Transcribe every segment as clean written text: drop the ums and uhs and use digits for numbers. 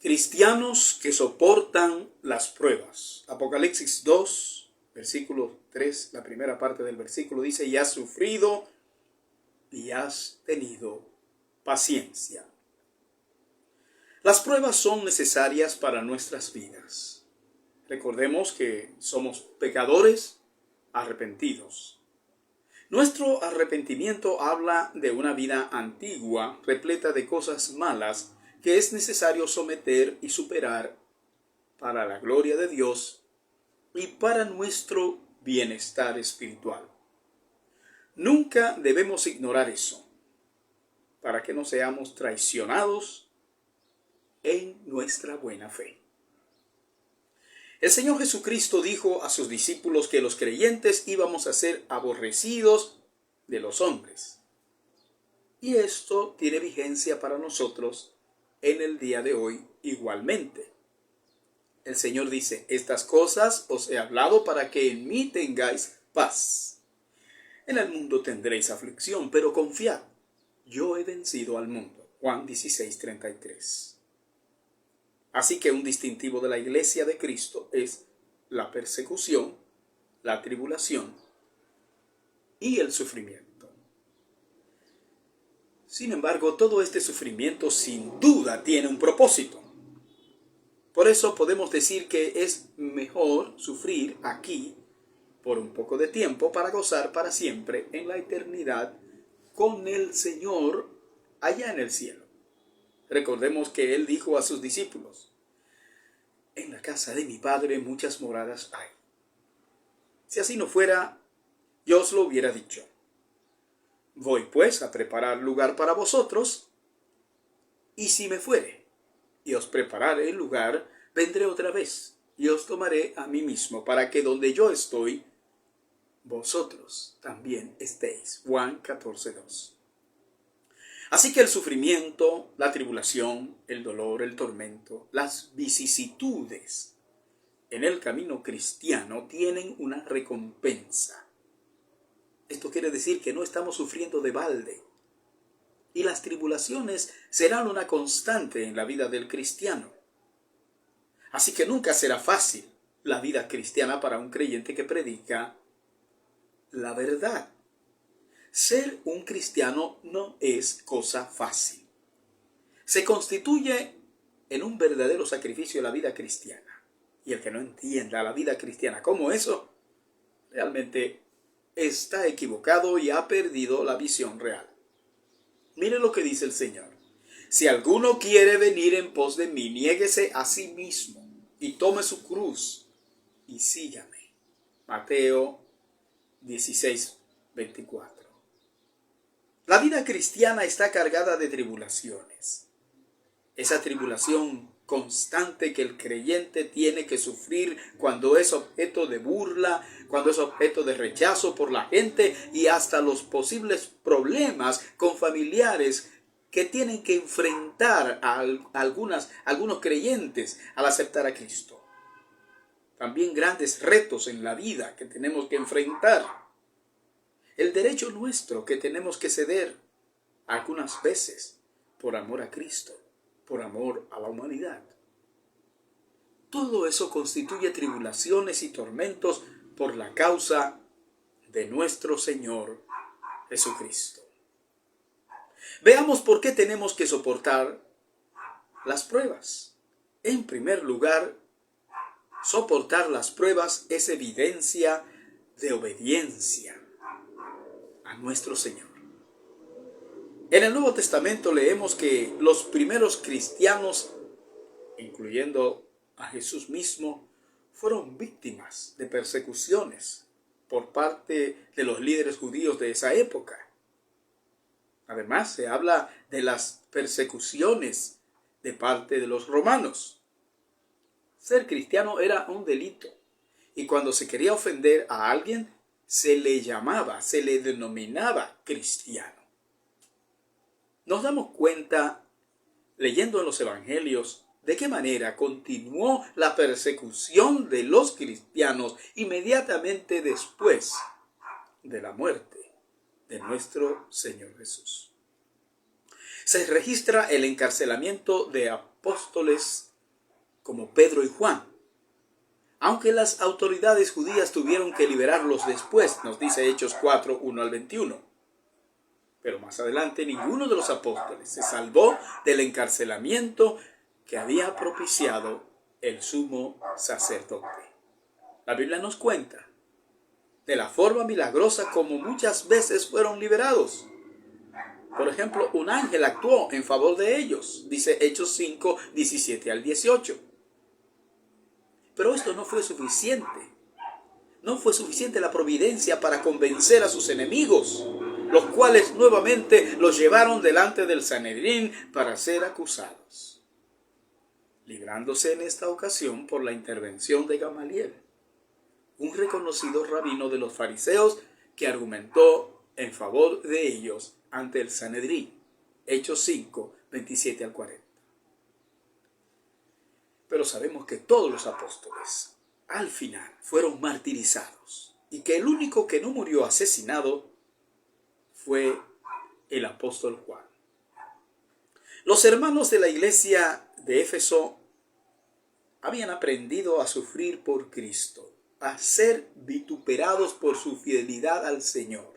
Cristianos que soportan las pruebas. Apocalipsis 2, versículo 3, la primera parte del versículo dice: y has sufrido y has tenido paciencia. Las pruebas son necesarias para nuestras vidas. Recordemos que somos pecadores arrepentidos. Nuestro arrepentimiento habla de una vida antigua, repleta de cosas malas, que es necesario someter y superar para la gloria de Dios y para nuestro bienestar espiritual. Nunca debemos ignorar eso, para que no seamos traicionados en nuestra buena fe. El Señor Jesucristo dijo a sus discípulos que los creyentes íbamos a ser aborrecidos de los hombres. Y esto tiene vigencia para nosotros en el día de hoy igualmente. El Señor dice: estas cosas os he hablado para que en mí tengáis paz. En el mundo tendréis aflicción, pero confiad, yo he vencido al mundo. Juan 16:33. Así que un distintivo de la iglesia de Cristo es la persecución, la tribulación y el sufrimiento. Sin embargo, todo este sufrimiento sin duda tiene un propósito. Por eso podemos decir que es mejor sufrir aquí por un poco de tiempo para gozar para siempre en la eternidad con el Señor allá en el cielo. Recordemos que Él dijo a sus discípulos: en la casa de mi Padre muchas moradas hay. Si así no fuera, yo os lo hubiera dicho. Voy pues a preparar lugar para vosotros, y si me fuere y os prepararé el lugar, vendré otra vez y os tomaré a mí mismo, para que donde yo estoy, vosotros también estéis. Juan 14:2. Así que el sufrimiento, la tribulación, el dolor, el tormento, las vicisitudes en el camino cristiano tienen una recompensa. Esto quiere decir que no estamos sufriendo de balde. Y las tribulaciones serán una constante en la vida del cristiano. Así que nunca será fácil la vida cristiana para un creyente que predica la verdad. Ser un cristiano no es cosa fácil. Se constituye en un verdadero sacrificio la vida cristiana. Y el que no entienda la vida cristiana como eso, realmente está equivocado y ha perdido la visión real. Mire lo que dice el Señor: si alguno quiere venir en pos de mí, niéguese a sí mismo y tome su cruz y sígame. Mateo 16:24. La vida cristiana está cargada de tribulaciones. Esa tribulación constante que el creyente tiene que sufrir cuando es objeto de burla, cuando es objeto de rechazo por la gente, y hasta los posibles problemas con familiares que tienen que enfrentar a algunos creyentes al aceptar a Cristo. También grandes retos en la vida que tenemos que enfrentar. El derecho nuestro que tenemos que ceder algunas veces por amor a Cristo, por amor a la humanidad. Todo eso constituye tribulaciones y tormentos por la causa de nuestro Señor Jesucristo. Veamos por qué tenemos que soportar las pruebas. En primer lugar, soportar las pruebas es evidencia de obediencia a nuestro Señor. En el Nuevo Testamento leemos que los primeros cristianos, incluyendo a Jesús mismo, fueron víctimas de persecuciones por parte de los líderes judíos de esa época. Además, se habla de las persecuciones de parte de los romanos. Ser cristiano era un delito, y cuando se quería ofender a alguien, se le denominaba cristiano. Nos damos cuenta, leyendo en los evangelios, de qué manera continuó la persecución de los cristianos inmediatamente después de la muerte de nuestro Señor Jesús. Se registra el encarcelamiento de apóstoles como Pedro y Juan. Aunque las autoridades judías tuvieron que liberarlos después, nos dice Hechos 4, 1 al 21. Pero más adelante ninguno de los apóstoles se salvó del encarcelamiento que había propiciado el sumo sacerdote. La Biblia nos cuenta de la forma milagrosa como muchas veces fueron liberados. Por ejemplo, un ángel actuó en favor de ellos, dice Hechos 5, 17 al 18. Pero esto no fue suficiente. No fue suficiente la providencia para convencer a sus enemigos, los cuales nuevamente los llevaron delante del Sanedrín para ser acusados, librándose en esta ocasión por la intervención de Gamaliel, un reconocido rabino de los fariseos que argumentó en favor de ellos ante el Sanedrín. Hechos 5, 27 al 40. Pero sabemos que todos los apóstoles al final fueron martirizados y que el único que no murió asesinado fue el apóstol Juan. Los hermanos de la iglesia de Éfeso habían aprendido a sufrir por Cristo, a ser vituperados por su fidelidad al Señor.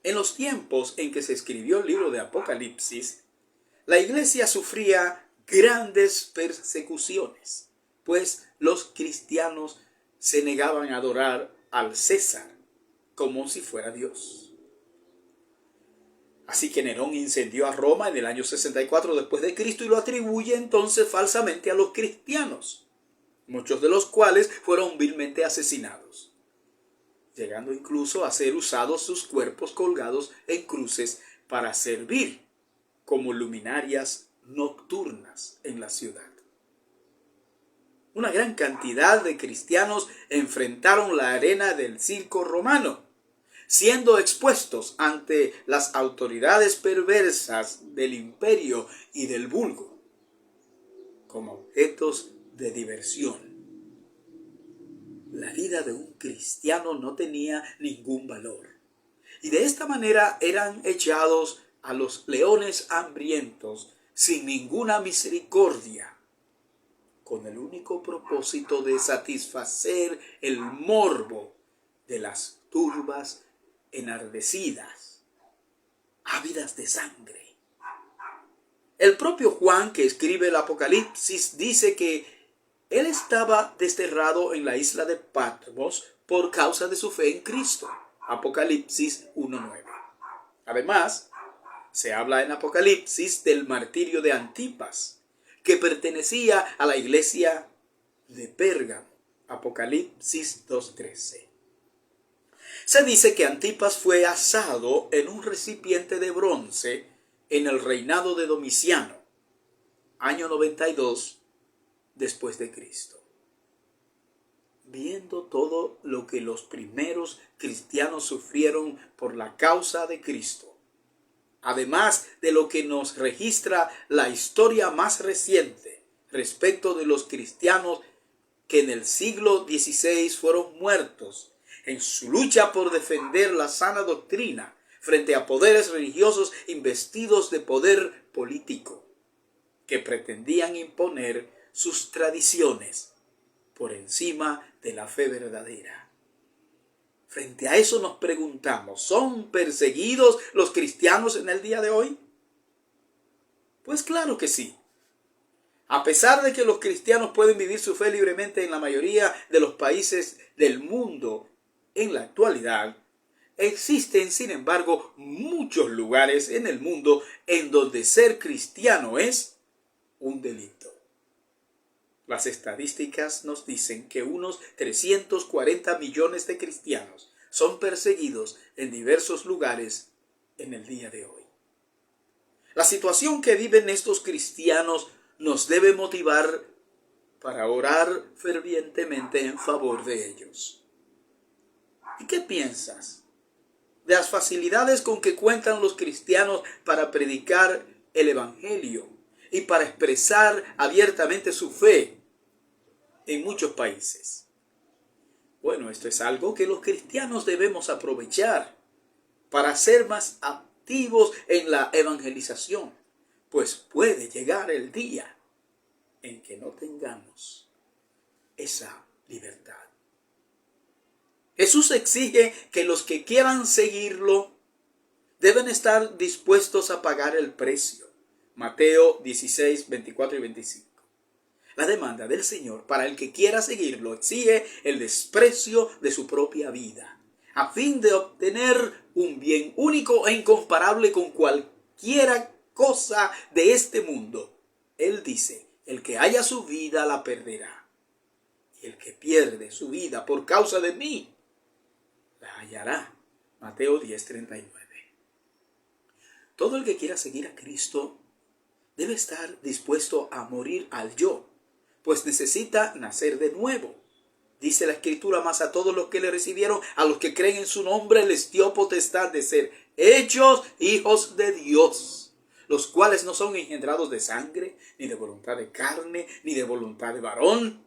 En los tiempos en que se escribió el libro de Apocalipsis, la iglesia sufría grandes persecuciones, pues los cristianos se negaban a adorar al César como si fuera Dios. Así que Nerón incendió a Roma en el año 64 después de Cristo y lo atribuye entonces falsamente a los cristianos, muchos de los cuales fueron vilmente asesinados, llegando incluso a ser usados sus cuerpos colgados en cruces para servir como luminarias nocturnas en la ciudad. Una gran cantidad de cristianos enfrentaron la arena del circo romano, siendo expuestos ante las autoridades perversas del imperio y del vulgo, como objetos de diversión. La vida de un cristiano no tenía ningún valor, y de esta manera eran echados a los leones hambrientos sin ninguna misericordia, con el único propósito de satisfacer el morbo de las turbas enardecidas, ávidas de sangre. El propio Juan, que escribe el Apocalipsis, dice que él estaba desterrado en la isla de Patmos por causa de su fe en Cristo. Apocalipsis 1:9. Además, se habla en Apocalipsis del martirio de Antipas, que pertenecía a la iglesia de Pérgamo. Apocalipsis 2:13. Se dice que Antipas fue asado en un recipiente de bronce en el reinado de Domiciano, año 92 después de Cristo. Viendo todo lo que los primeros cristianos sufrieron por la causa de Cristo, además de lo que nos registra la historia más reciente respecto de los cristianos que en el siglo XVI fueron muertos en su lucha por defender la sana doctrina frente a poderes religiosos investidos de poder político, que pretendían imponer sus tradiciones por encima de la fe verdadera. Frente a eso nos preguntamos, ¿son perseguidos los cristianos en el día de hoy? Pues claro que sí. A pesar de que los cristianos pueden vivir su fe libremente en la mayoría de los países del mundo en la actualidad, existen, sin embargo, muchos lugares en el mundo en donde ser cristiano es un delito. Las estadísticas nos dicen que unos 340 millones de cristianos son perseguidos en diversos lugares en el día de hoy. La situación que viven estos cristianos nos debe motivar para orar fervientemente en favor de ellos. ¿Y qué piensas de las facilidades con que cuentan los cristianos para predicar el Evangelio y para expresar abiertamente su fe en muchos países? Bueno, esto es algo que los cristianos debemos aprovechar para ser más activos en la evangelización, pues puede llegar el día en que no tengamos esa libertad. Jesús exige que los que quieran seguirlo deben estar dispuestos a pagar el precio. Mateo 16, 24 y 25. La demanda del Señor para el que quiera seguirlo exige el desprecio de su propia vida, a fin de obtener un bien único e incomparable con cualquiera cosa de este mundo. Él dice, el que haya su vida la perderá, y el que pierde su vida por causa de mí, la hallará. Mateo 10, 39. Todo el que quiera seguir a Cristo debe estar dispuesto a morir al yo, pues necesita nacer de nuevo. Dice la Escritura, más a todos los que le recibieron, a los que creen en su nombre, les dio potestad de ser hechos hijos de Dios, los cuales no son engendrados de sangre, ni de voluntad de carne, ni de voluntad de varón,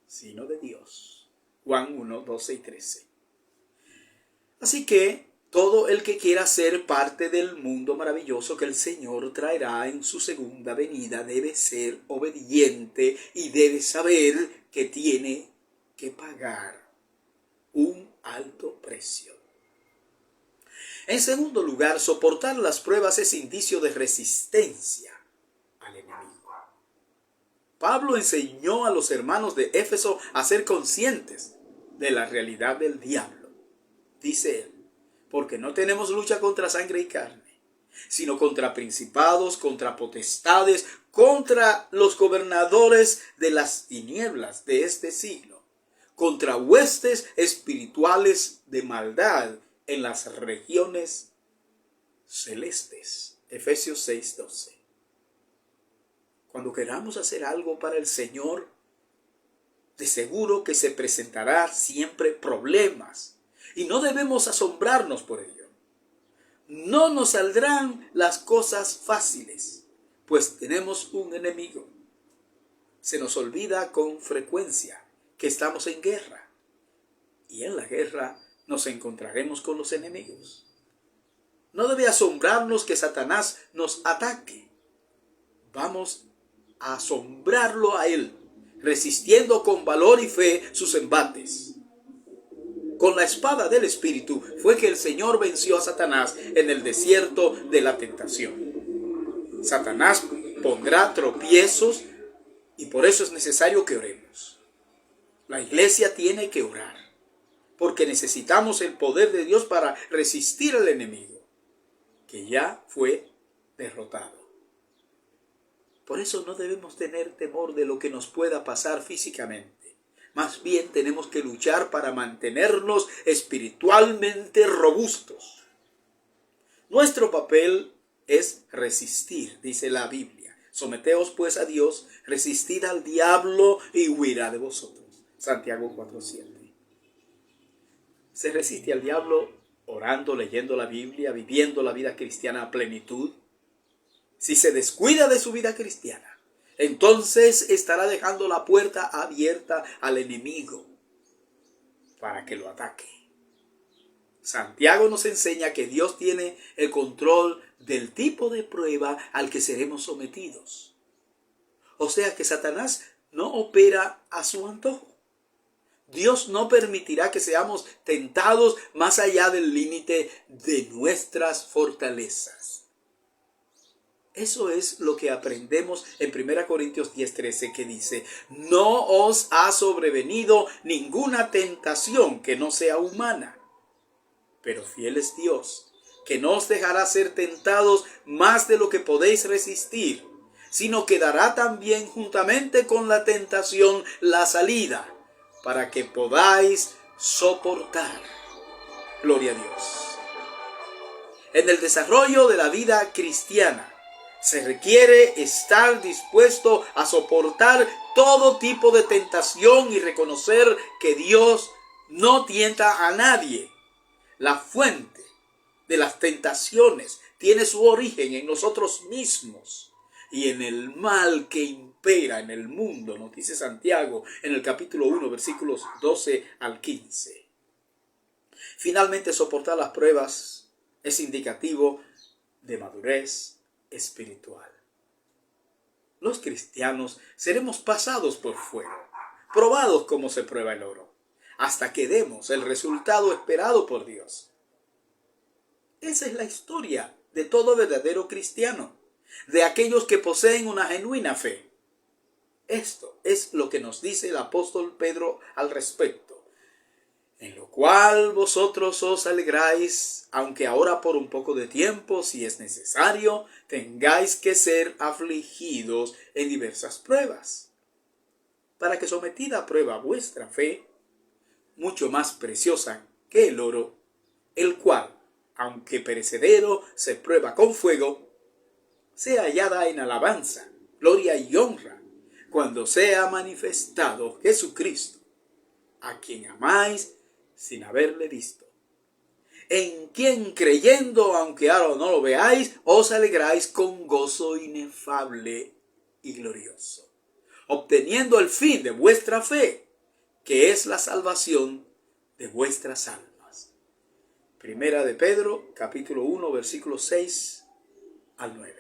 sino de Dios. Juan 1, 12 y 13. Así que todo el que quiera ser parte del mundo maravilloso que el Señor traerá en su segunda venida debe ser obediente y debe saber que tiene que pagar un alto precio. En segundo lugar, soportar las pruebas es indicio de resistencia al enemigo. Pablo enseñó a los hermanos de Éfeso a ser conscientes de la realidad del diablo. Dice él, porque no tenemos lucha contra sangre y carne, sino contra principados, contra potestades, contra los gobernadores de las tinieblas de este siglo, contra huestes espirituales de maldad en las regiones celestes. Efesios 6:12. Cuando queramos hacer algo para el Señor, de seguro que se presentará siempre problemas. Y no debemos asombrarnos por ello. No nos saldrán las cosas fáciles, pues tenemos un enemigo. Se nos olvida con frecuencia que estamos en guerra. Y en la guerra nos encontraremos con los enemigos. No debe asombrarnos que Satanás nos ataque. Vamos a asombrarlo a él, resistiendo con valor y fe sus embates. Con la espada del Espíritu fue que el Señor venció a Satanás en el desierto de la tentación. Satanás pondrá tropiezos y por eso es necesario que oremos. La iglesia tiene que orar, porque necesitamos el poder de Dios para resistir al enemigo, que ya fue derrotado. Por eso no debemos tener temor de lo que nos pueda pasar físicamente. Más bien tenemos que luchar para mantenernos espiritualmente robustos. Nuestro papel es resistir, dice la Biblia. Someteos pues a Dios, resistid al diablo y huirá de vosotros. Santiago 4:7. Se resiste al diablo orando, leyendo la Biblia, viviendo la vida cristiana a plenitud. Si se descuida de su vida cristiana, entonces estará dejando la puerta abierta al enemigo para que lo ataque. Santiago nos enseña que Dios tiene el control del tipo de prueba al que seremos sometidos. O sea que Satanás no opera a su antojo. Dios no permitirá que seamos tentados más allá del límite de nuestras fortalezas. Eso es lo que aprendemos en 1 Corintios 10:13, que dice, no os ha sobrevenido ninguna tentación que no sea humana, pero fiel es Dios, que no os dejará ser tentados más de lo que podéis resistir, sino que dará también juntamente con la tentación la salida, para que podáis soportar. Gloria a Dios. En el desarrollo de la vida cristiana, se requiere estar dispuesto a soportar todo tipo de tentación y reconocer que Dios no tienta a nadie. La fuente de las tentaciones tiene su origen en nosotros mismos y en el mal que impera en el mundo, nos dice Santiago en el capítulo 1, versículos 12 al 15. Finalmente, soportar las pruebas es indicativo de madurez espiritual. los cristianos seremos pasados por fuego, probados como se prueba el oro, hasta que demos el resultado esperado por Dios. Esa es la historia de todo verdadero cristiano, de aquellos que poseen una genuina fe. Esto es lo que nos dice el apóstol Pedro al respecto. En lo cual vosotros os alegráis, aunque ahora por un poco de tiempo, si es necesario, tengáis que ser afligidos en diversas pruebas, para que sometida a prueba vuestra fe, mucho más preciosa que el oro, el cual, aunque perecedero, se prueba con fuego, sea hallada en alabanza, gloria y honra, cuando sea manifestado Jesucristo, a quien amáis sin haberle visto, en quien creyendo, aunque ahora no lo veáis, os alegráis con gozo inefable y glorioso, obteniendo el fin de vuestra fe, que es la salvación de vuestras almas. Primera de Pedro, capítulo 1, versículos 6 al 9.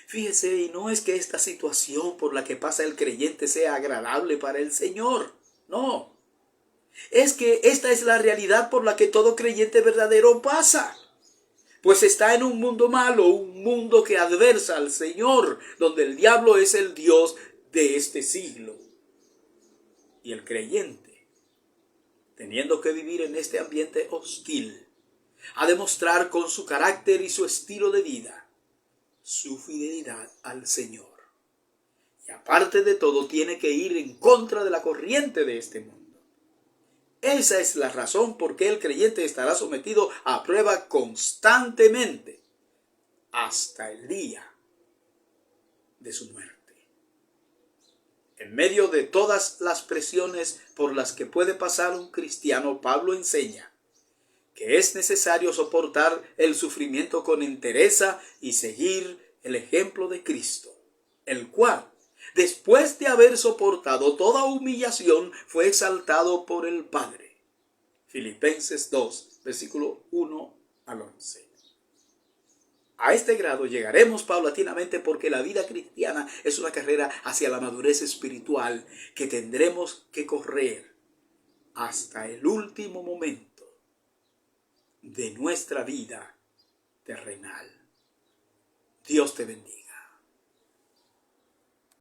Fíjese, y no es que esta situación por la que pasa el creyente sea agradable para el Señor, no. Es que esta es la realidad por la que todo creyente verdadero pasa. Pues está en un mundo malo, un mundo que adversa al Señor, donde el diablo es el Dios de este siglo. Y el creyente, teniendo que vivir en este ambiente hostil, ha de mostrar con su carácter y su estilo de vida su fidelidad al Señor. Y aparte de todo, tiene que ir en contra de la corriente de este mundo. Esa es la razón por qué el creyente estará sometido a prueba constantemente hasta el día de su muerte. En medio de todas las presiones por las que puede pasar un cristiano, Pablo enseña que es necesario soportar el sufrimiento con entereza y seguir el ejemplo de Cristo, el cual, después de haber soportado toda humillación, fue exaltado por el Padre. Filipenses 2, versículo 1 al 11. A este grado llegaremos paulatinamente porque la vida cristiana es una carrera hacia la madurez espiritual que tendremos que correr hasta el último momento de nuestra vida terrenal. Dios te bendiga.